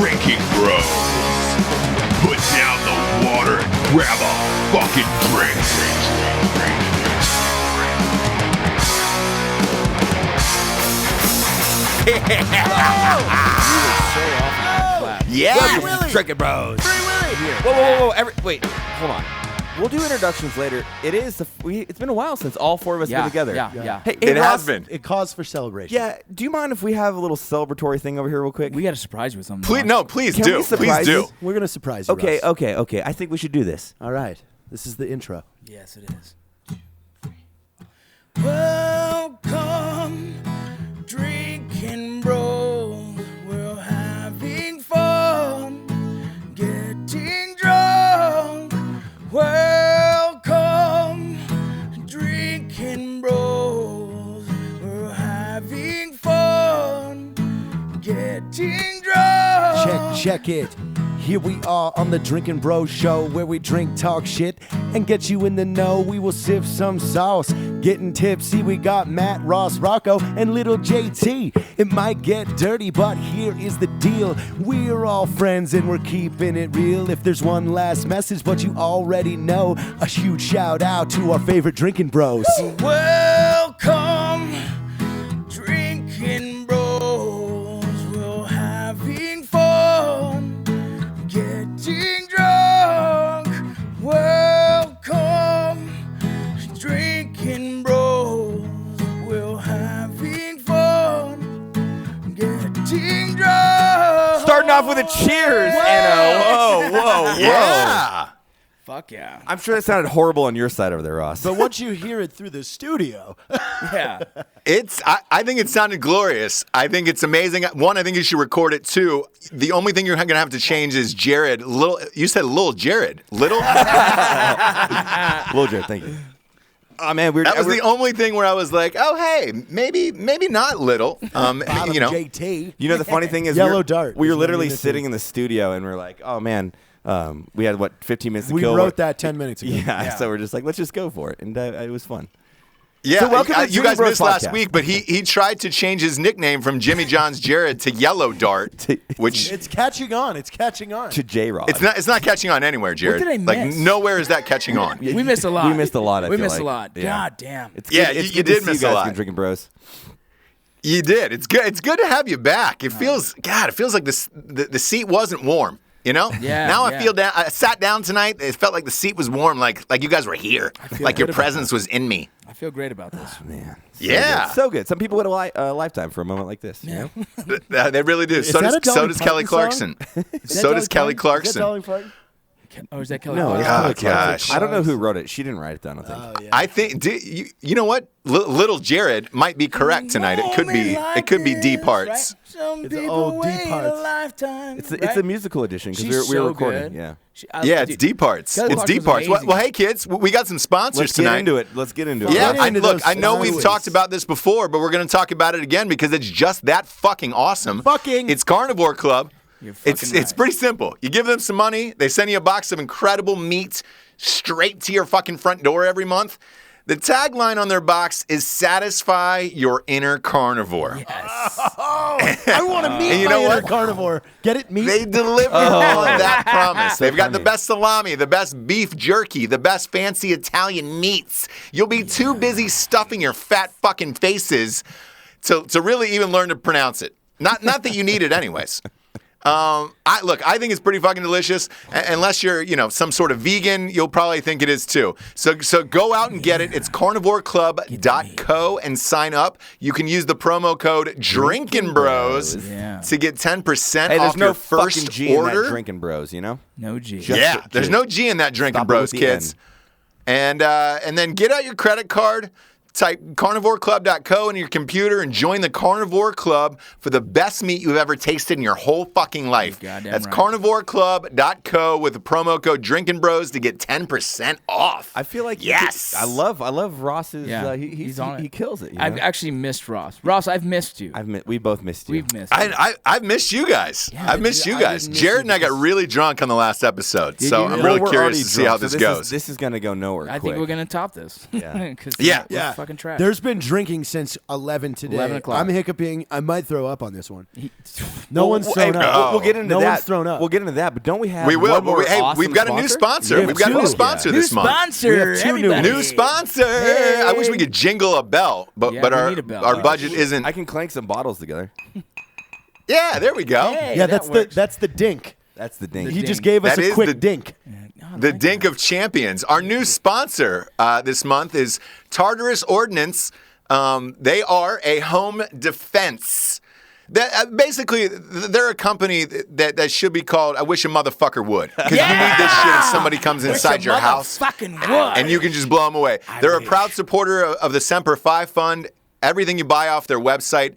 Drinking Bros. Put down the water and grab a fucking drink. Yeah, Willy. Drinkin' Bros. Free Willy. Whoa. Wait, hold on. We'll do introductions later. It's been a while since all four of us have been together. Yeah. Hey, It Ross, has been. It calls for celebration. Yeah, do you mind if we have a little celebratory thing over here real quick? We got to surprise you with something. Please, no, please Can do. we Please surprise do. you? We're going to surprise you, Okay, Ross. okay. I think we should do this. All right. This is the intro. Yes, it is. Welcome, drinking bros. We're having fun, getting drunk. Welcome, drinking bros. We're having fun, getting drunk. Check it. Here we are on the Drinkin' Bros show where we drink, talk shit, and get you in the know. We will sift some sauce, getting tipsy. We got Matt, Ross, Rocco, and little JT. It might get dirty, but here is the deal. We're all friends and we're keeping it real. If there's one last message, but you already know, a huge shout out to our favorite Drinkin' Bros. Welcome, drinking bros. We're having fun, getting drunk. Welcome, drinking bros. We're having fun, getting drunk. Starting off with a cheers, Anno. Whoa. Yeah. Fuck yeah. I'm sure that sounded horrible on your side over there, Ross. But once you hear it through the studio, Yeah. I think it sounded glorious. I think it's amazing. One, I think you should record it. Two, the only thing you're going to have to change is Jared. You said Lil Jared. Little? Lil Jared, thank you. Oh, man, That was the only thing where I was like, oh, hey, maybe not little. bottom You JT. know, the funny thing is, Yellow Dart we is were what literally it is. sitting in the studio and we're like, oh, man, we had, 15 minutes to We kill? wrote that 10 minutes ago. Yeah, so we're just like, let's just go for it. And it was fun. Yeah, So welcome to the you guys Drinkin' Bros missed last podcast. week, but he tried to change his nickname from Jimmy John's Jared to Yellow Dart, which It's catching on. It's catching on. To J-Rod. it's not catching on anywhere, Jared. did I Like miss? nowhere is that catching on. We missed a lot. We missed a lot, I We feel missed like. a lot. Yeah. God damn. It's Yeah, good, it's you good to did see miss you a guys lot. been Drinking Bros. You did. It's good. It's good to have you back. It feels like the seat wasn't warm. You know? Yeah, Now yeah. I feel down. I sat down tonight. It felt like the seat was warm. Like you guys were here. Like your good about presence was in me. I feel great about this. Man. Yeah. So good. Some people would a lifetime for a moment like this. You know? They really do. So that a does Dolly Kelly Parton Clarkson. So does Kelly Clarkson. Oh, is that Kelly? No, it's Oh, Kelly Clarkson. gosh. I don't know who wrote it. She didn't write it down, I think. I think you know what? Little Jared might be correct tonight. It could be D parts. Some It's people all D wait parts. a lifetime. It's a musical edition She's because we were so recording. good. Yeah. Yeah, it's D parts. Kelly It's D Clarkson's parts. Well, amazing. hey kids, we got some sponsors Let's get tonight. into it. Let's get into it. Yeah, Get into those I know we've sponsors. talked about this before, but we're going to talk about it again because it's just that fucking awesome. It's Carnivore Club. You're fucking It's right. pretty simple. You give them some money, they send you a box of incredible meat straight to your fucking front door every month. The tagline on their box is "Satisfy your inner carnivore." I want to meet And you my know inner what? carnivore. Get it? Meat? They deliver on that promise. They've got the funny. best salami, the best beef jerky, the best fancy Italian meats. You'll be too busy stuffing your fat fucking faces to really even learn to pronounce it. Not that you need it anyways. I think it's pretty fucking delicious. Unless you're, some sort of vegan, you'll probably think it is too. So go out and get it. It's carnivoreclub.co and sign up. You can use the promo code Drinkin' Bros Yeah. to get 10% Hey, off there's no your fucking first G order. in that Drinking Bros, you know? No G. Yeah, there's no G in that Drinkin' Stop it Bros, with the kids. N. And then get out your credit card, type carnivoreclub.co in your computer and join the Carnivore Club for the best meat you've ever tasted in your whole fucking life. Goddamn That's right. carnivoreclub.co with the promo code Drinkin' Bros to get 10% off. I feel like Yes. I love Ross's. Yeah, He's on it. He kills it. You I've know? actually missed Ross. Ross, I've missed you. We both missed you. We've missed. I've missed you guys. Yeah, I've missed dude, you I guys. didn't miss Jared you and I got because- really drunk on the last episode, Did so you I'm really? really Well, we're curious already to see how drunk, so this goes. This is gonna go nowhere. I quick. think we're gonna top this. Yeah. 'Cause Yeah. we're fucking trash. There's been drinking since 11 today. 11 o'clock. I'm hiccuping. I might throw up on this one. No one's thrown Hey, up. We'll get into No that. one's thrown up. We'll get into that, but don't we have We will. one more Hey, awesome we've got a new sponsor. We have We've got a new two. sponsor New this month. sponsor. We have two new everybody. New sponsor. I wish we could jingle a bell, but Yeah, but we our need a bell. our budget isn't. I can clank some bottles together. Yeah, there we go. Hey, Yeah, that that's works. the dink. That's the ding. He just gave us That a is quick the- dink. The Dink of Champions. Our new sponsor this month is Tartarus Ordnance. They are a home defense. Basically, they're a company that should be called I Wish a Motherfucker Would. Because you need this shit if somebody comes inside your house. Fucking would. And you can just blow them away. They're a proud supporter of the Semper Fi Fund. Everything you buy off their website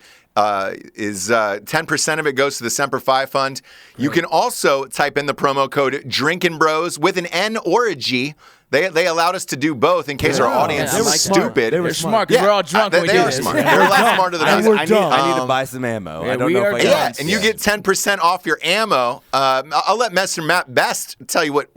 is 10% of it goes to the Semper Fi Fund. You can also type in the promo code Drinkin' Bros with an N or a G. They allowed us to do both in case our audience Yeah, I is like that. stupid. They were They're smart because we're all drunk they, when we they do are this. smart. They're a lot smarter than us. And we're I dumb. need to buy some ammo. Yeah, I don't we know are if I dumb. Yeah, can. and you get 10% off your ammo. I'll let Mr. Matt Best tell you what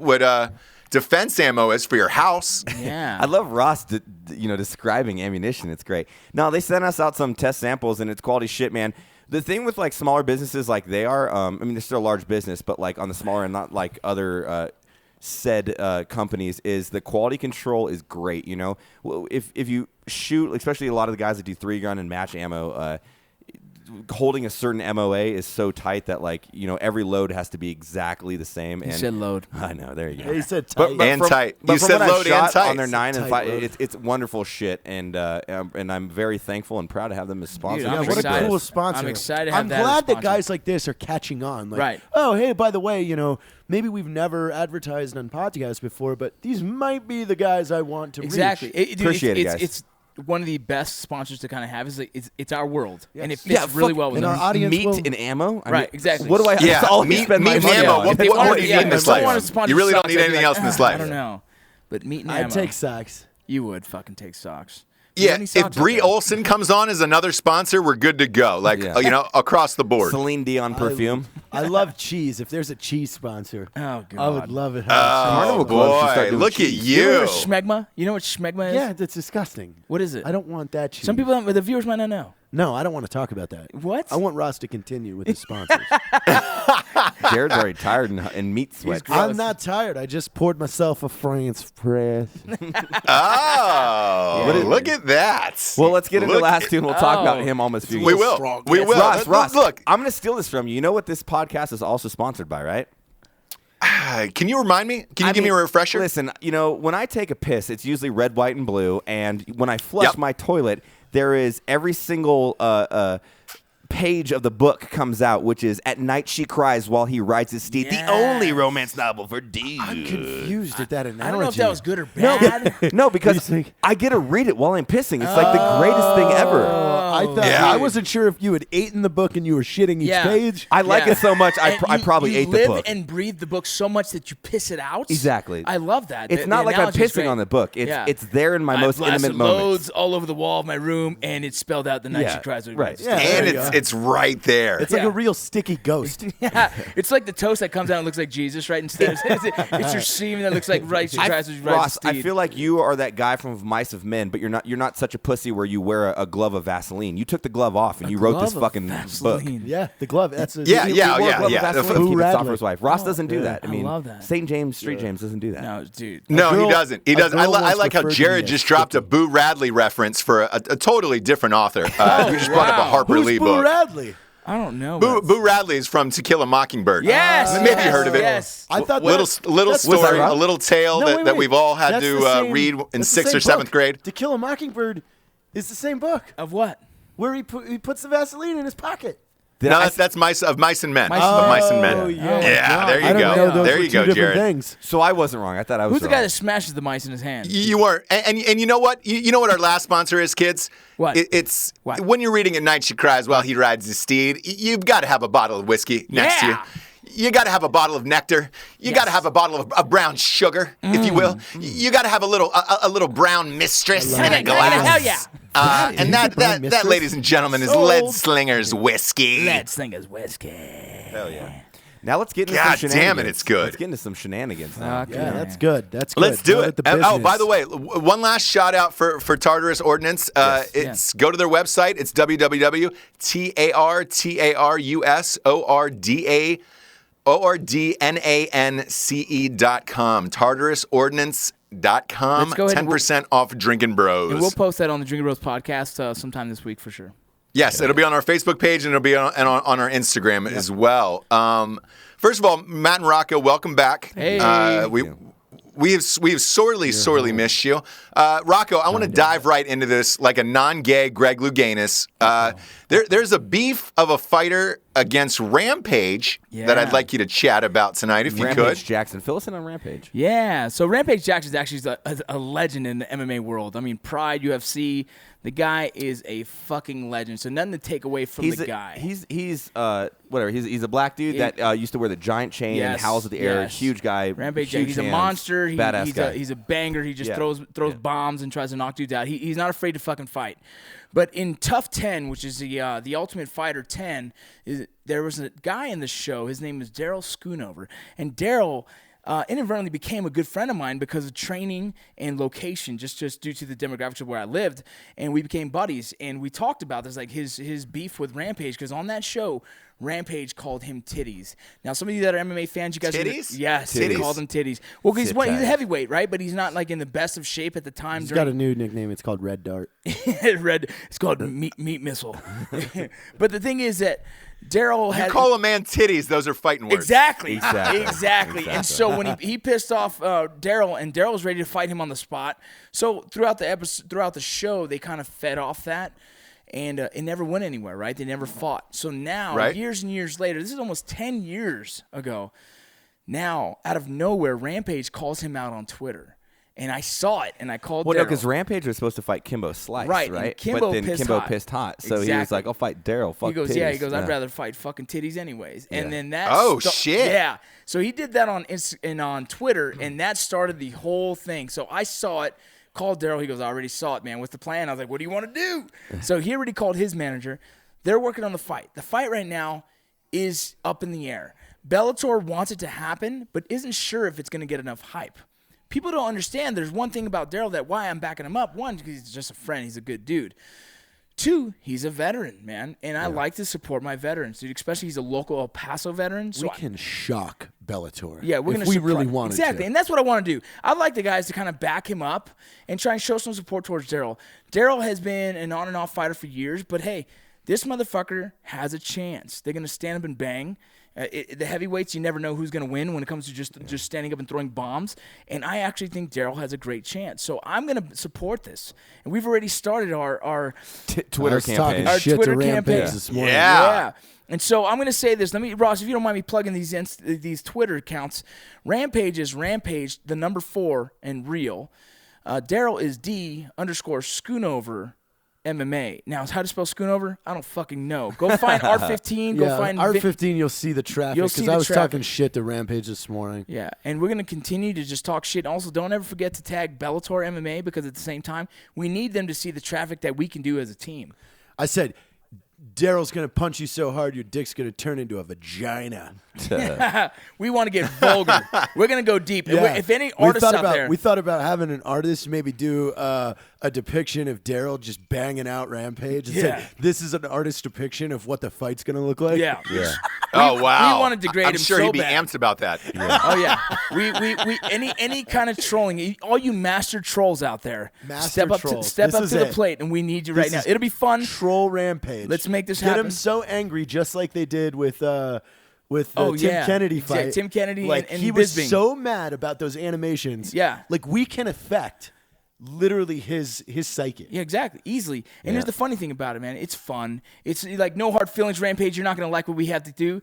defense ammo is for your house. Yeah. I love Ross, describing ammunition. It's great. No, they sent us out some test samples, and it's quality shit, man. The thing with like smaller businesses, like they are, I mean, they're still a large business, but like on the smaller end, not like other said companies, is the quality control is great. You know, if you shoot, especially a lot of the guys that do 3-gun and match ammo. Holding a certain MOA is so tight that every load has to be exactly the same. He and said load. I know, there you go. He said tight. And tight. But You from said what I've load and shot tight. on their 9 and Tight 5. load. It's wonderful shit, and I'm very thankful and proud to have them as sponsors. Dude, Yeah, I'm what excited. a cool sponsor. I'm excited to have I'm that as glad that sponsor. guys like this are catching on. Like, Right. oh, hey, by the way, maybe we've never advertised on podcasts before, but these might be the guys I want to Exactly. reach. Dude, Appreciate it, guys. It's one of the best sponsors to kind of have. Is like, it's our world, and it Yes. fits Yeah, really fuck- well with and our us. audience meat will- and ammo. Right, exactly. What do I? Yeah, That's all I meat- spend my meat and money ammo. on. What They more wanted- do you yeah, need in if this someone life? wanted to sponsor You really don't socks, need I'd be anything like, else in this I life. don't know, but meat and I'd ammo. take socks. You would fucking take socks. Do you Yeah, have any if socks out Bree there? Olsen comes on as another sponsor, we're good to go. Across the board. Celine Dion perfume. I love cheese. If there's a cheese sponsor, Oh god. I would love it. Oh Carnival Club should start boy, doing look at cheese. You know you. what schmegma? You know what schmegma is? Yeah, that's disgusting. What is it? I don't want that cheese. Some people, the viewers might not know. No, I don't want to talk about that. What? I want Ross to continue with his sponsors. Jared's already tired and meat sweat. I'm not tired. I just poured myself a France press. Oh, look at that. Well, let's get into the Look last at- two, and we'll talk about Oh. him almost. We will. We will. Ross, Look, I'm going to steal this from you. You know what this podcast is also sponsored by, right? can you remind me? Can you give me a refresher? Listen, when I take a piss, it's usually red, white, and blue. And when I flush Yep. my toilet, there is every single page of the book comes out, which is At Night She Cries While He Rides His Steed, the only romance novel for dudes. I'm confused at that analogy. I don't know if that was good or bad. No, because You think- I get to read it while I'm pissing. It's like the greatest thing ever. I thought Yeah. I wasn't sure if you had eaten the book and you were shitting each Yeah. page. I like Yeah. it so much, I And probably you ate the live book. and breathe the book so much that you piss it out. Exactly. I love that. It's The not like I'm analogy is pissing great. on the book. It's Yeah. it's there in my most I blasted intimate moments. loads all over the wall of my room, and it's spelled out the night she cries. Right. Yeah. and there you it's go. it's right there. It's like Yeah. a real sticky ghost. Yeah, it's like the toast that comes out and looks like Jesus, right? Instead, it's your semen that looks like right. She tries to Ross, I feel like you are that guy from Mice of Men, but you're not such a pussy where you wear a glove of Vaseline. You took the glove off and you wrote this fucking book. Yeah, the glove. That's a, Yeah, He yeah, wore a yeah, glove of yeah. Vaseline The to keep it soft Radley. for his wife. Ross doesn't do that. I I mean, love that. St. James, Street James doesn't do that. No, dude. No, girl- he doesn't. He a doesn't. I girl once like how referred to me Jared as just dropped a sticky. Boo Radley reference for a totally different author. Who just brought up a wow. Harper Who's Lee Boo book. Radley? I don't know. Boo Radley is from To Kill a Mockingbird. Yes, Maybe yes, you heard of it. Yes. I thought Little that's- story, right? a little tale No, that, wait, that wait. we've all had That's to the same- read in that's the 6th or same 7th book. grade. To Kill a Mockingbird is the same book Of what? where he puts the Vaseline in his pocket. No, that's Mice and Men. Mice of and Mice and Oh, Men. yeah. Yeah, there you I don't go. know. Those There were you two go, different Jared. things. So I wasn't wrong. I thought I was Who's the wrong. guy that smashes the mice in his hand? You weren't. And you know what? You know what our last sponsor is, kids? What? It's What? when you're reading At Night She Cries While He Rides His Steed, you've got to have a bottle of whiskey next to you. Yeah. You got to have a bottle of nectar. You got to have a bottle of brown sugar, if you will. You got to have a little brown mistress in a glass. Hell yeah. And that, mistress? ladies and gentlemen, is Sold. Lead Slinger's whiskey. Let's think it's whiskey. Hell yeah. Now let's get into God some damn it, shenanigans. it's good. Let's get into some shenanigans now. Okay. Yeah, that's good. That's good. Let's do Go it. with the And, oh, business. by the way, one last shout out for Tartarus Ordnance. It's go to their website. It's www.tartarusordnance.com. TartarusOrdnance.com. Let's go ahead and 10% off Drinkin' Bros. And we'll post that on the Drinkin' Bros podcast sometime this week for sure. Yes, it'll be on our Facebook page and it'll be on our Instagram as well. First of all, Matt and Rocco, welcome back. Hey. We have sorely missed you. Rocco, I want to dive right into this like a non-gay Greg Louganis. There's a beef of a fighter against Rampage that I'd like you to chat about tonight if you Rampage could. Jackson. Fill us in on Rampage. Yeah, so Rampage Jackson is actually a legend in the MMA world. I mean, Pride, UFC, the guy is a fucking legend. So nothing to take away from the guy. He's whatever. He's a black dude that used to wear the giant chain and howls at the air. Huge guy. Rampage huge Jackson. He's hands, a monster. Badass guy. He's a banger. He just throws bombs and tries to knock dudes out. He's not afraid to fucking fight. But in Tough 10, which is the Ultimate Fighter 10, there was a guy in the show. His name is Daryl Schoonover. And Daryl inadvertently became a good friend of mine because of training and location, just due to the demographics of where I lived. And we became buddies. And we talked about this, like his beef with Rampage, because on that show, Rampage called him Titties. Now, some of you that are MMA fans, you guys... Titties? Yes, Titties. he called him Titties. Well, he's a heavyweight, right? But he's not, like, in the best of shape at the time. He's got a new nickname. It's called Red Dart. It's called Meat Missile. But the thing is that Daryl had... You call a man titties, those are fighting words. Exactly. And so when he pissed off Daryl, and Daryl was ready to fight him on the spot. So throughout the show, they kind of fed off that. And it never went anywhere, right? They never fought. So now, years and years later, this is almost 10 years ago, now, out of nowhere, Rampage calls him out on Twitter. And I saw it, and I called Daryl. Well, no, because Rampage was supposed to fight Kimbo Slice, right? And But then Kimbo pissed hot. So he was like, I'll fight Daryl. Fuck He goes, titties. I'd rather fight fucking titties anyways. And then that... shit. Yeah. So he did that on Twitter, and that started the whole thing. So I saw it. Called Daryl. He goes, I already saw it, man. What's the plan? I was like, what do you want to do? So he already called his manager. They're working on the fight. The fight right now is up in the air. Bellator wants it to happen, but isn't sure if it's going to get enough hype. People don't understand. There's one thing about Daryl that why I'm backing him up. One, because he's just a friend. He's a good dude. Two, he's a veteran, man, and I like to support my veterans, dude. Especially he's a local El Paso veteran. So We can shock Bellator. Yeah, we're if gonna we really wanted exactly, to. and that's what I want to do. I'd like the guys to kind of back him up and try and show some support towards Daryl. Daryl has been an on and off fighter for years, but hey, this motherfucker has a chance. They're gonna stand up and bang. The heavyweights, you never know who's going to win when it comes to just standing up and throwing bombs. And I actually think Daryl has a great chance. So I'm going to support this. And we've already started our Twitter campaign. Our Shit Twitter to Rampage campaign. this morning. Yeah. And so I'm going to say this. Ross, if you don't mind me plugging these Twitter accounts, Rampage is Rampage, the number 4, and real. Daryl is D_Schoonover. MMA. Now, how to spell Schoonover? I don't fucking know. Go find R15. Go find R15. You'll see the traffic because I was talking shit to Rampage this morning. Yeah, and we're gonna continue to just talk shit. Also, don't ever forget to tag Bellator MMA because at the same time, we need them to see the traffic that we can do as a team. I said, Daryl's going to punch you so hard your dick's going to turn into a vagina. We want to get vulgar. We're going to go deep. Yeah. If any artists out there... We thought about having an artist maybe do a depiction of Daryl just banging out Rampage. And say, this is an artist depiction of what the fight's going to look like. Yeah. Oh, wow. We want to degrade I'm him sure so he'd be bad. amped about that. Yeah. Oh, yeah. We any kind of trolling, all you master trolls out there, step up to the plate, and we need you right now. It'll be fun. Troll Rampage. Let's make this happen. happen. Get him so angry, just like they did with the Tim Kennedy fight. Tim Kennedy like, and he was Bisping. so mad about those animations. Yeah. Like, we can affect literally his psyche. Yeah, exactly. Easily. And here's the funny thing about it, man. It's fun. It's like no hard feelings, Rampage. You're not going to like what we have to do.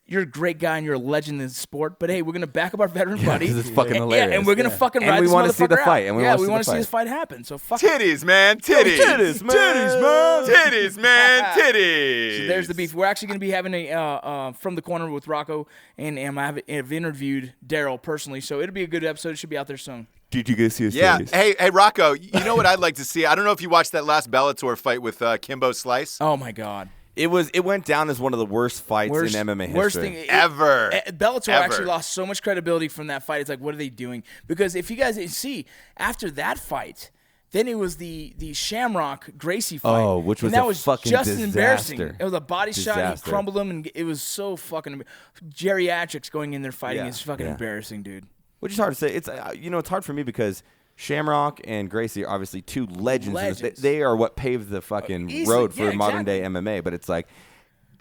You're a great guy and you're a legend in the sport. But hey, we're going to back up our veteran buddy. Because it's fucking hilarious. Yeah, and we're going to fucking ride we this want to see the motherfucker fight. out. And we we want want to to see this fight happen. So fuck Titties, man. Titties. Titties, man. Titties, man. Titties, man. Titties. So there's the beef. We're actually going to be having a From the Corner with Rocco, and I've interviewed Daryl personally. So it'll be a good episode. It should be out there soon. Did you go see his Yeah. titties? Hey, Rocco, you know what I'd like to see? I don't know if you watched that last Bellator fight with Kimbo Slice. Oh, my God. It went down as one of the worst fights in MMA history. Worst thing Ever. Bellator Ever. actually lost so much credibility from that fight. It's like, what are they doing? Because if you guys see, after that fight, then it was the Shamrock Gracie fight. Oh, which was and that a was fucking just disaster. embarrassing. It was a body shot. He Disaster. crumbled him, and it was so fucking geriatrics going in there fighting Yeah, is fucking yeah. embarrassing, dude. Which is hard to say. It's it's hard for me because Shamrock and Gracie are obviously two legends. Legends. They are what paved the fucking Easily, road for yeah, modern day exactly. MMA. But it's like,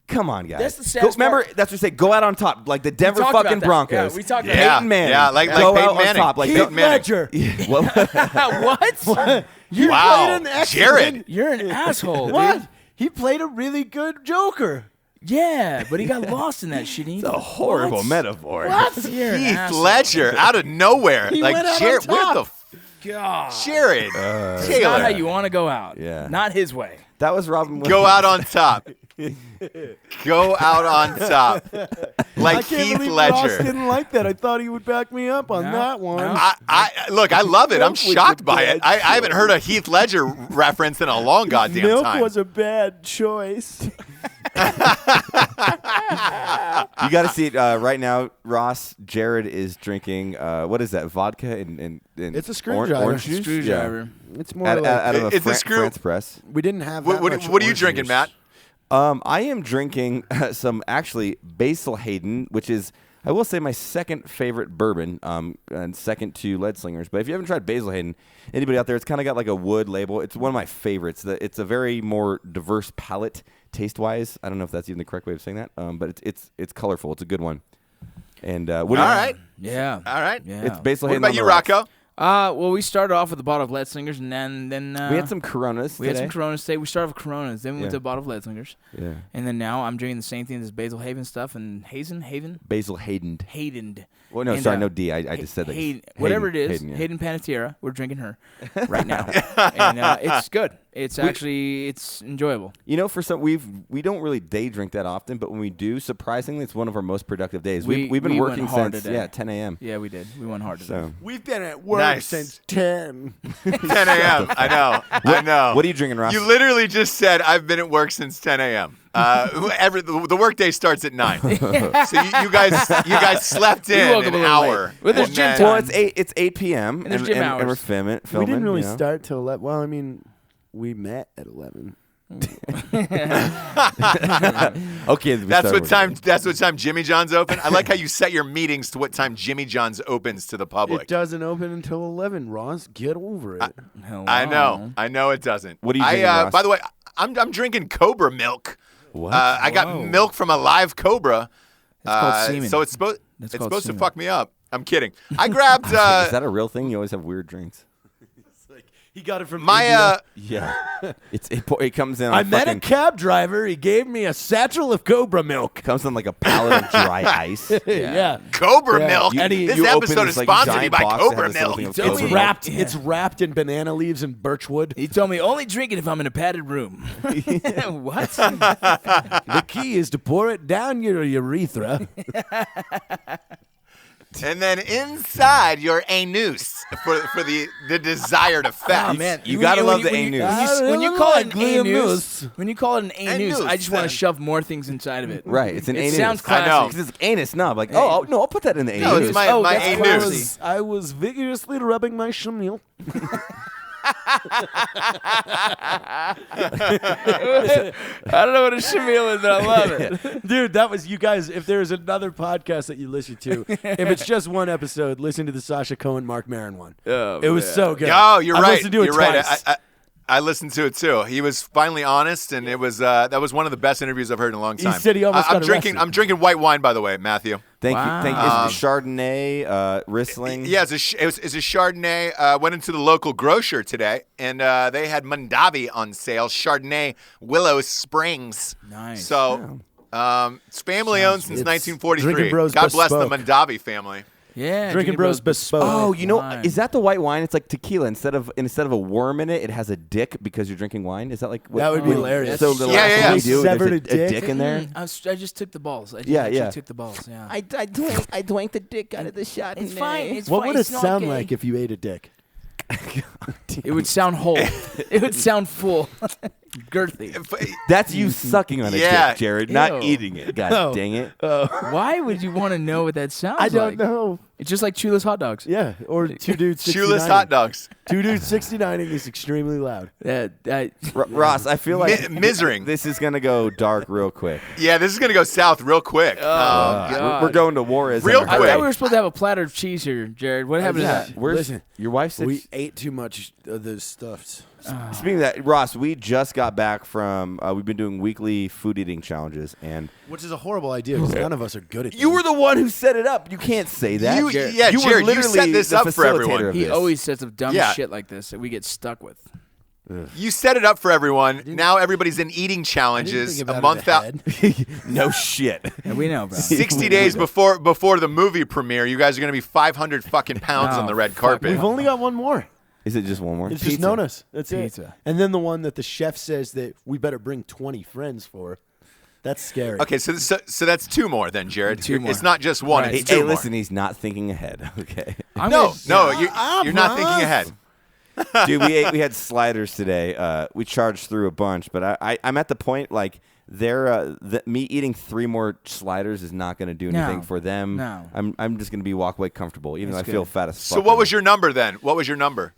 come on, guys. That's the saddest remember, part. that's what they say. Go out on top, like the Denver talked about fucking that. Broncos. Yeah, we talked about Yeah. Peyton Manning. Yeah, like go Peyton out Manning. on top, like Heath go, Heath Manning. Ledger. What? You Wow. played an excellent- Jared. You're an asshole, What? dude. He played a really good Joker. Yeah, but he got lost in that shit. It's a horrible metaphor. You're an Heath asshole. Ledger out of nowhere. He Like went out on Jared, where the top. God. Jared It's Taylor. not how you want to go out. Yeah. Not his way. That was Robin. Go out on top. Go out on top. I Like can't Heath believe Ross Ledger. didn't like that. I thought he would back me up on No, that one. no. Look, I love it. I'm Milk was shocked a by it. bad I haven't heard a Heath Ledger reference in a long goddamn Milk time. was a bad choice. You got to see it right now. Ross Jared is drinking. What is that? Vodka and It's a screwdriver. Orange juice. Screwdriver. It's more Out, like out of a It's a screw- France press. we didn't have. What, that what, much what are you orange drinking, juice. Matt? I am drinking some actually Basil Hayden, which is I will say my second favorite bourbon, and second to Lead Slingers. But if you haven't tried Basil Hayden, anybody out there, it's kind of got like a wood label. It's one of my favorites. It's a very more diverse palate taste wise. I don't know if that's even the correct way of saying that, but it's colorful. It's a good one. And what do you- All right. Yeah. All right. Yeah. It's Basil What Hayden. about on you, the rocks. Rocco? Well, we started off with a bottle of Lead Slingers, and then We had some Coronas. We had today. some Coronas today. We started with Coronas, then we went Yeah. to a bottle of Lead Slingers, Yeah. and then now I'm drinking the same thing as Basil Haven stuff and Haven. Basil Hayden. Hayden. Well, no, And, sorry, no D. I just said that. Hayden, whatever it is, yeah. Hayden Panettiere. We're drinking her right now, and it's good. It's actually it's enjoyable. You know, for some we don't really day drink that often, but when we do, surprisingly, it's one of our most productive days. We've been we working went hard since today. 10 a.m. Yeah, we did. We went hard today. So, We've been at work Nice. since 10. 10 a.m. I know. I know. what are you drinking, Ross? You literally just said I've been at work since 10 a.m. The workday starts at 9. So you guys slept in woke up a an little hour. late. Well, there's And gym then- time. Well, it's 8 p.m. And there's gym and we're hours. filming. We didn't really you know? start till 11. Well, I mean, we met at 11. Okay, we That's started what time. working. That's what time Jimmy John's open. I like how you set your meetings to what time Jimmy John's opens to the public. It doesn't open until 11, Ross. Get over it. Hello. I know it doesn't. What are you drinking, Ross? By the way, I'm drinking Cobra milk. What? I got milk from a live cobra. It's called semen. So it's supposed That's it's called supposed to semen. fuck me up. I'm kidding. I grabbed Is that a real thing? You always have weird drinks. He got it from my Yeah. it comes in. On I met a fucking- cab driver. He gave me a satchel of Cobra milk. comes on like a pallet of dry ice. Yeah. Cobra Yeah. milk. You- This you open episode this, is like, sponsored giant by box that Cobra has this little milk. thing of It's Cobra wrapped. Yeah. It's wrapped in banana leaves and birchwood. He told me only drink it if I'm in a padded room. What? The key is to pour it down your urethra. And then inside your anus for the desired effect. Oh man, You gotta love the when you- anus. When you I call it like an the anus, anus. when you call it an anus, I just want to shove more things inside of it. Right, it's an It anus. sounds I know. classy. Because it's anus nub. Like, oh, no, I'll put that in the No, anus. it's my Oh, my that's anus. classy. I was vigorously rubbing my shamil. I don't know what a shamil is, but I love it. Dude, that was you guys. If there's another podcast that you listen to, if it's just one episode, listen to the Sasha Cohen, Mark Maron one. Oh, It was man. so good. Oh, you're I've right. listened to it You're twice. right. I listened to it too. He was finally honest, and it was that was one of the best interviews I've heard in a long time. said he almost I'm got drinking. arrested. I'm drinking white wine, by the way, Matthew. Thank you. Thank you. Wow. It's Chardonnay, Riesling. Yeah, it's a Chardonnay. Went into the local grocer today, and they had Mondavi on sale. Chardonnay Willow Springs. Nice. So it's family owned since It's 1943. Drinkin' Bros God bless the bespoke. Mondavi family. Yeah, Drinking Bros bespoke. Oh, you know, wine. is that the white wine? It's like tequila. Instead of a worm in it, it has a dick because you're drinking wine. Is that like what, That would be what- hilarious. So the Yeah, last yeah, thing yeah. we do, Severed there's a a dick? dick in there. I just took the balls. I just Yeah, actually yeah. took the balls. Yeah. I drank the dick out of the shot. It's fine. It's What fine. would it It's not sound gay. like if you ate a dick? It would sound whole. It would sound full. Girthy. That's you sucking on a Yeah. dick, Jared, not Ew. eating it. God No. dang it. Why would you want to know what that sounds I like? don't know. It's just like Chula's hot dogs. Yeah, or two dudes 69. Shoeless hot dogs. Two dudes 69 is extremely loud. Ross, I feel like Misering. this is going to go dark real quick. Yeah, this is going to go south real quick. God. We're going to war as Real I quick. thought we were supposed to have a platter of cheese here, Jared. What happened to that? Where's Listen, your wife? Said We ate too much of those stuffs. Speaking of that, Ross, we just got back from. We've been doing weekly food eating challenges, and Which is a horrible idea because none of us are good at you them. were the one who set it up. You can't say that. You- yeah, you were Jared, you literally set this the up for everyone. facilitator of He this. always sets up dumb Yeah. shit like this that we get stuck with. You set it up for everyone. Now everybody's in eating challenges think a about month it out. ahead. no shit. And we know, bro. 60 days before the movie premiere, you guys are going to be 500 fucking pounds Oh, on the red fuck. carpet. We've only got one more. Is it just one more? It's just Nona's. That's Pizza. it. And then the one that the chef says that we better bring 20 friends for. That's scary. Okay, so that's two more then, Jared. Two more. It's not just one. Right. It's Hey, two more. listen, he's not thinking ahead. Okay, No, you're not thinking ahead. dude, we had sliders today. We charged through a bunch, but I'm at the point like me eating 3 more sliders is not going to do anything No. for them. No. I'm just going to be walk away comfortable, even That's though I feel good. fat as fuck. So what was your number then? What was your number?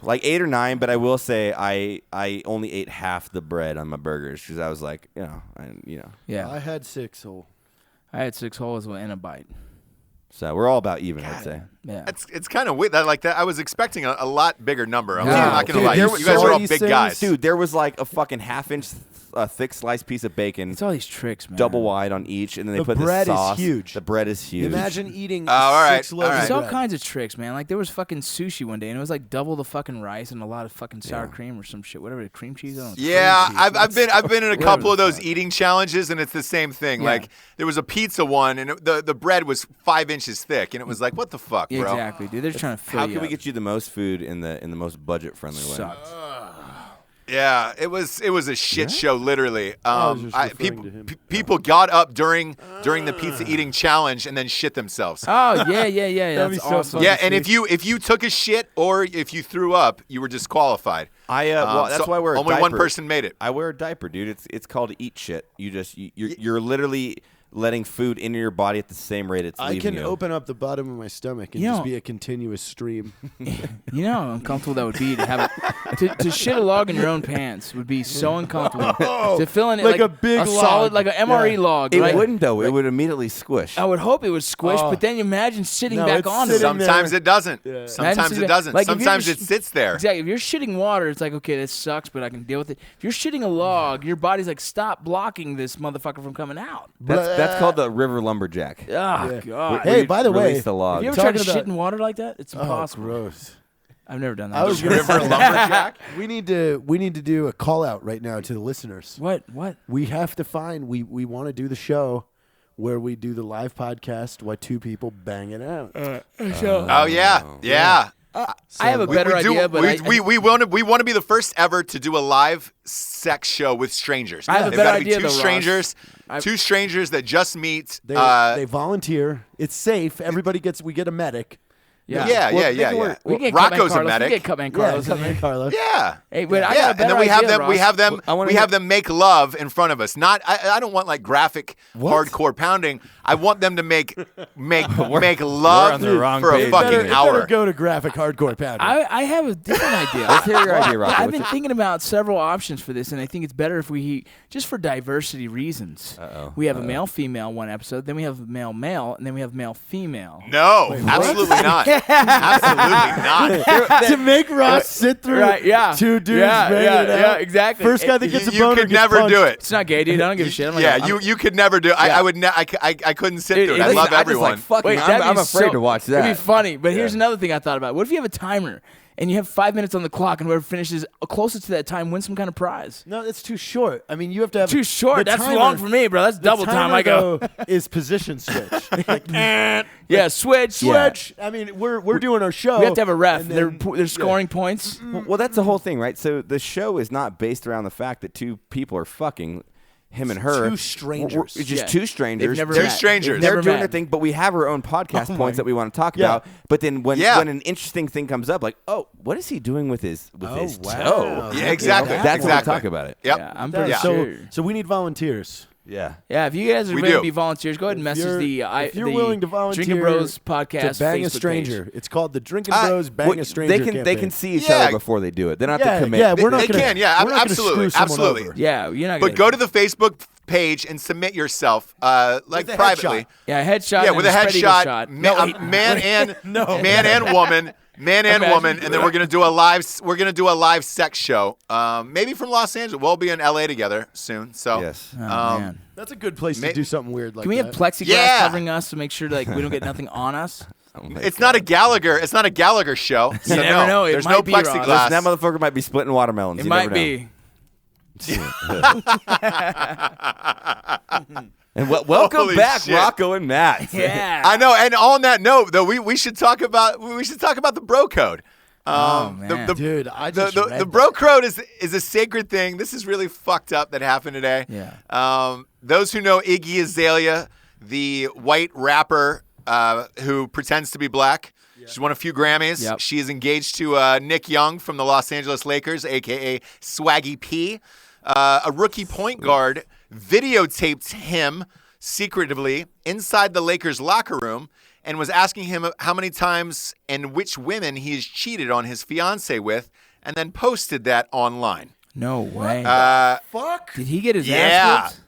like 8 or 9? But I will say I only ate half the bread on my burgers because I was like, Yeah. I had 6 whole. I had 6 holes and a bite. So we're all about even, I'd say. Yeah. It's kind of weird. I like that. I was expecting a lot bigger number. I'm No, not gonna dude, lie. there You was guys are all these big things, guys. Dude, there was like a fucking half-inch thick sliced piece of bacon, It's all these tricks, man. double wide on each, and then they The put bread the is sauce. huge. The bread is huge. Imagine eating all right, 6 loaves all right. of There's all bread. kinds of tricks, man. Like there was fucking sushi one day, and it was like double the fucking rice and a lot of fucking sour cream or some shit, whatever, cream cheese. I don't know. Yeah, Cream cheese. I've been in a Whatever couple of the those fuck. eating challenges, and it's the same thing. Yeah. Like there was a pizza one, and the bread was 5 inches thick, and it was like, what the fuck, Yeah, bro? exactly, dude. They're just trying to fill How you can we up. get you the most food in the most budget friendly way? Sucks. Yeah, it was a shit show, literally. was just referring to him. People got up during the pizza eating challenge and then shit themselves. Oh yeah. That'd That's be so awesome. fun. Yeah, to and see. if you took a shit or if you threw up, you were disqualified. Well, that's So why we're only one person made it. I wear a diaper, dude. It's called eat shit. You're literally letting food into your body at the same rate it's I leaving can you. open up the bottom of my stomach and You just know- be a continuous stream. You know how uncomfortable that would be to have to shit a log in your own pants would be so uncomfortable. To fill in it Like a big solid, log. like an MRE Yeah. log. It right? wouldn't though. It would immediately squish. I would hope it would squish, Oh. but then you imagine sitting No, back it's on sitting it. there. Sometimes it doesn't. Yeah. Sometimes Imagine it sitting- doesn't. like, if you're Sometimes just- it sits there. Exactly. If you're shitting water, it's like, okay, this sucks, but I can deal with it. If you're shitting a log, your body's like, stop blocking this motherfucker from coming out. That's called the river lumberjack. Oh, Yeah. God. Hey, You by the way, release the log. Have you ever Talking tried to about- shit in water like that? It's oh, impossible. gross. I've never done that. I was gonna River lumberjack. We need to do a call out right now to the listeners. What? We have to find. We want to do the show where we do the live podcast while 2 people bang it out. Oh yeah. I have a We- better we do- idea, but we want to be the first ever to do a live sex show with strangers. I have a They've better gotta be idea, two though, Ross. strangers, two strangers that just meet. They volunteer. It's safe. We get a medic. yeah. yeah. We get Rocco's a Cutman Carlos. medic. We get Cutman Carlos in there. Carlos. Yeah. Hey, but I Yeah, got a and better then we have idea, them. Ross. We have them. I wanna We hear- have them make love in front of us. Not. I don't want like graphic, hardcore pounding. I want them to make love on the wrong for a page. fucking Better hour. go to graphic hardcore pounding. I have a different idea. Let's hear your idea, Rocco. I've been thinking about several options for this, and I think it's better if we, just for diversity reasons, we have a male-female one episode, then we have male-male, and then we have male-female. No, absolutely not. Absolutely not. to make Ross sit through Right, yeah. 2 dudes Yeah, banging yeah, it out. yeah, exactly. First guy that gets a You boner could gets never punched. do it. It's not gay, dude. I don't give a shit. I'm like, Yeah, I'm- you could never do it. I would. I couldn't sit through it. I listen, love I everyone. just like fucking. that'd I'm be afraid so- to watch that. It'd be funny, but here's another thing I thought about. What if you have a timer and you have 5 minutes on the clock, and whoever finishes closest to that time wins some kind of prize? No, it's too short. I mean, you have to have Too short. the That's timer- long for me, bro. That's the double time. timer, I go. though, is position switch. Yeah, switch. Switch. I mean, we're doing our show. We have to have a ref. and They're then- they're scoring points. Well, that's the whole thing, right? So the show is not based around the fact that 2 people are fucking. him and her. Two strangers. It's just Yeah. two strangers. They've never They're met. strangers. They've They're never doing met. their thing, but we have our own podcast points that we want to talk Yeah. about. But then when Yeah. an interesting thing comes up, like, oh, what is he doing with his wow. toe? Yeah, exactly. That's when we Exactly. talk about it. Yep. Yeah, I'm pretty So, sure. so we need volunteers. Yeah. Yeah, if you guys are We ready do. to be volunteers, go ahead and message If you're the willing to volunteer Drinkin' Bros podcast to bang a Facebook stranger, page. it's called the Drinkin' Bros Bang Well, a Stranger they campaign. can see each Yeah. other before they do it. They don't have to commit. Yeah, we're not They gonna, can, yeah, we're not gonna absolutely, screw someone absolutely. over. Yeah, you're not. But go to the Facebook page and submit yourself, like With a privately. headshot. Yeah, headshot. Yeah, and with a spread eagle headshot, shot. man and man and woman, Imagine. woman, and then we're gonna do a live sex show. Maybe from Los Angeles. We'll be in LA together soon. So Yes. Oh, man. That's a good place to do something weird like Can we have that. plexiglass Yeah. covering us to make sure like we don't get nothing on us? it's not a Gallagher. It's not a Gallagher show. So You never know. It There's might no be, Ross. plexiglass. That motherfucker might be splitting watermelons. It You might never know. be. And welcome Holy back, shit. Rocco and Matt. Yeah. I know. And on that note, though, we should talk about the BroCode. man. Dude, I The just read that. BroCode is a sacred thing. This is really fucked up that happened today. Yeah. Those who know Iggy Azalea, the white rapper who pretends to be black. She's won a few Grammys. Yep. She is engaged to Nick Young from the Los Angeles Lakers, a.k.a. Swaggy P. A rookie point guard videotaped him secretively inside the Lakers locker room and was asking him how many times and which women he has cheated on his fiance with, and then posted that online. No way. Fuck. Did he get his yeah. ass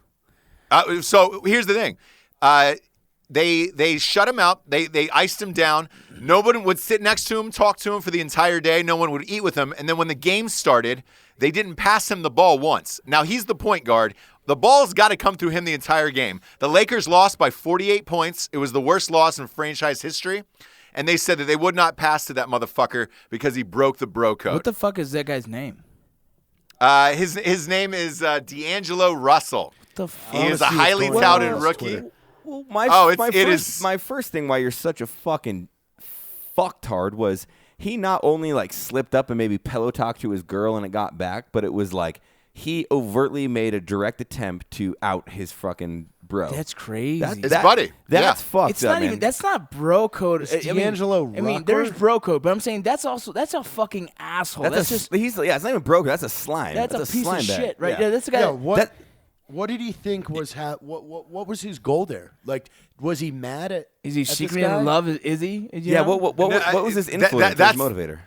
whipped? So here's the thing. They shut him out. They iced him down. Nobody would sit next to him, talk to him for the entire day. No one would eat with him. And then when the game started, they didn't pass him the ball once. Now, he's the point guard. The ball's got to come through him the entire game. The Lakers lost by 48 points. It was the worst loss in franchise history. And they said that they would not pass to that motherfucker because he broke the BroCode. What the fuck is that guy's name? His name is D'Angelo Russell. What the fuck? He is a highly going touted on rookie. Twitter. Well, my first thing why you're such a fucking fucktard was he not only like slipped up and maybe pillow talked to his girl and it got back, but it was like he overtly made a direct attempt to out his fucking bro. That's crazy. It's buddy. That's Yeah. fucked It's up, not man. even. That's not BroCode. It's D'Angelo I mean, Rocco? there's BroCode, but I'm saying that's a fucking asshole. That's just. It's not even broken. That's a slime. That's a piece of slime bag. shit, right? Yeah. Yeah, that's the guy. Yeah, what did he think was what was his goal there? Like, was he mad at? Is he at this secretly guy? in love? Is he? You Yeah. know? What was his influence? His motivator?